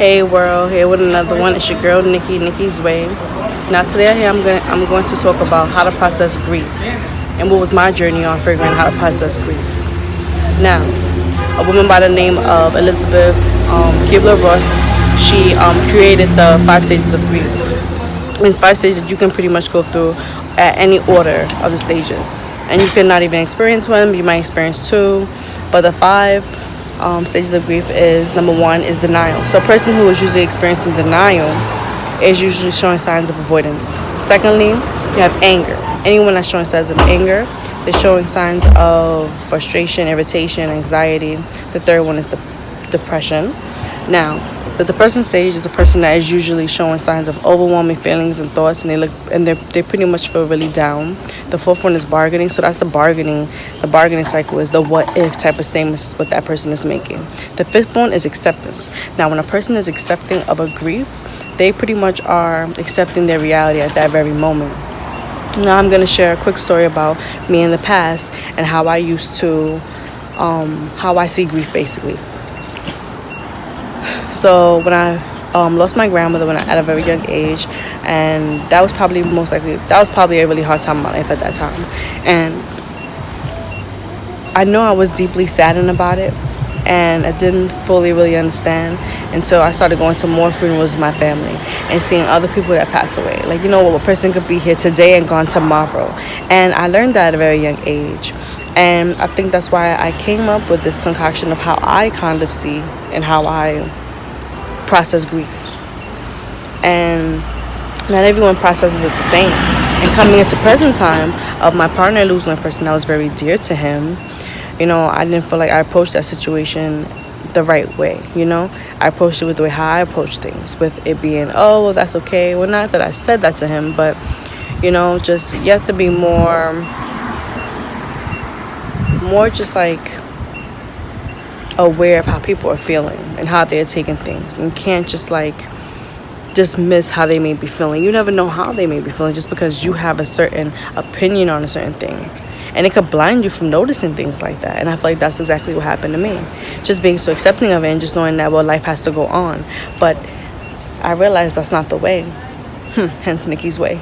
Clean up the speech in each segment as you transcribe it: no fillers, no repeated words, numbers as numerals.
Hey world, here with another one. It's your girl Nikki's Way. Now today I'm going to talk about how to process grief and what was my journey on figuring how to process grief. Now, a woman by the name of Elizabeth Kubler-Ross, she created the 5 stages of grief. And it's 5 stages that you can pretty much go through at any order of the stages, and you can not even experience one. You might experience two, but the five stages of grief is number one is denial. So a person who is usually experiencing denial is usually showing signs of avoidance. Secondly, you have anger. Anyone that's showing signs of anger, they're showing signs of frustration, irritation, anxiety. The third one is depression. Now, the depression stage is a person that is usually showing signs of overwhelming feelings and thoughts, and they pretty much feel really down. The fourth one is bargaining. So that's the bargaining. The bargaining cycle is the what if type of statements is what that person is making. The fifth one is acceptance. Now, when a person is accepting of a grief, they pretty much are accepting their reality at that very moment. Now I'm going to share a quick story about me in the past and how I used to, how I see grief basically. So when I lost my grandmother at a very young age, and that was probably a really hard time in my life at that time. And I know I was deeply saddened about it, and I didn't fully really understand until I started going to more funerals with my family and seeing other people that passed away. Like, a person could be here today and gone tomorrow. And I learned that at a very young age. And I think that's why I came up with this concoction of how I kind of see and how I process grief. And not everyone processes it the same. And coming into present time of my partner losing a person that was very dear to him, I didn't feel like I approached that situation the right way. I approached it with the way how I approach things, with it being, oh, well, that's okay. Well, not that I said that to him, but just you have to be more just like aware of how people are feeling and how they're taking things. And you can't just like dismiss how they may be feeling. You never know how they may be feeling just because you have a certain opinion on a certain thing. And it could blind you from noticing things like that. And I feel like that's exactly what happened to me. Just being so accepting of it and just knowing that, well, life has to go on. But I realized that's not the way. Hence Nikki's Way.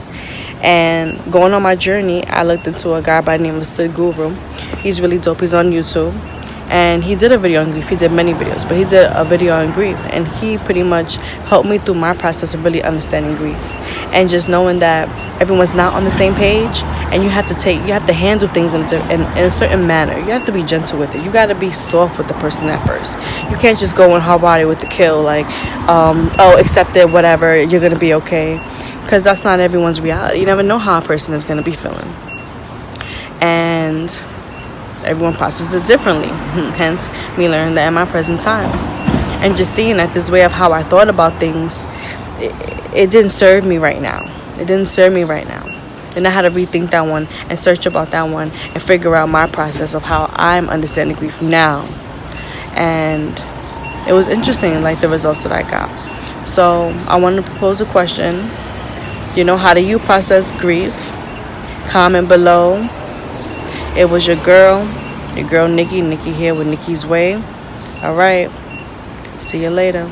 And going on my journey, I looked into a guy by the name of Sid Guru. He's really dope. He's on YouTube. And he did a video on grief. He did many videos, but he did a video on grief. And he pretty much helped me through my process of really understanding grief. And just knowing that everyone's not on the same page. And you have to handle things in a certain manner. You have to be gentle with it. You got to be soft with the person at first. You can't just go in hard body with the kill. Like, accept it, whatever. You're going to be okay. Because that's not everyone's reality. You never know how a person is going to be feeling. And everyone processes it differently. Hence, me learning that in my present time. And just seeing that this way of how I thought about things, it didn't serve me right now. It didn't serve me right now. And I had to rethink that one and search about that one and figure out my process of how I'm understanding grief now. And it was interesting, like the results that I got. So I want to propose a question. How do you process grief? Comment below. It was your girl Nikki here with Nikki's Way. All right. See you later.